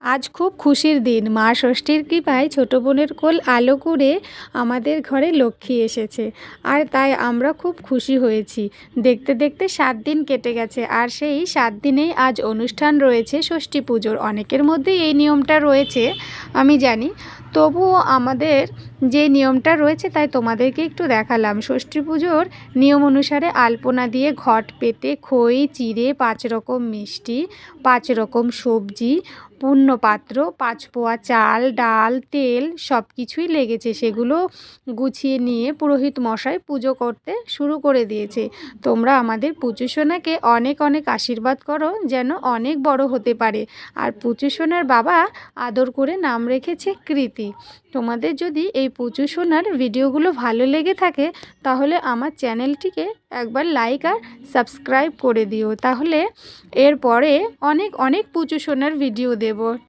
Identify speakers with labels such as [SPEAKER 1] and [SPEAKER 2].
[SPEAKER 1] আজ খুব খুশির দিন। মা ষষ্ঠীর কৃপায় ছোট বোনের কোল আলো করে আমাদের ঘরে লক্ষ্মী এসেছে। আর তাই আমরা খুব খুশি হয়েছি। দেখতে দেখতে 7 দিন কেটে গেছে, আর সেই 7 দিনেই আজ অনুষ্ঠান রয়েছে ষষ্ঠী পুজোর। অনেকের মধ্যেই এই নিয়মটা রয়েছে, আমি জানি। তবুও আমাদের যে নিয়মটা রয়েছে তাই তোমাদেরকে একটু দেখালাম। ষষ্ঠী পুজোর নিয়ম অনুসারে আলপনা দিয়ে ঘট পেতে খই চিড়ে 5 রকম মিষ্টি, 5 রকম সবজি, পূর্ণ পাত্র, 5 পোয়া চাল ডাল তেল সব কিছুই লেগেছে। সেগুলো গুছিয়ে নিয়ে পুরোহিত মশাই পুজো করতে শুরু করে দিয়েছে। তোমরা আমাদের পুচু সোনাকে অনেক অনেক আশীর্বাদ করো, যেন অনেক বড় হতে পারে। আর পুচু সোনার বাবা আদর করে নাম রেখেছে কৃতি। তোমাদের যদি এই পুচু সোনার ভিডিওগুলো ভালো লেগে থাকে তাহলে আমার চ্যানেলটিকে একবার লাইক আর সাবস্ক্রাইব করে দিও। তাহলে এরপরে অনেক অনেক পুচু সোনার ভিডিও দেব।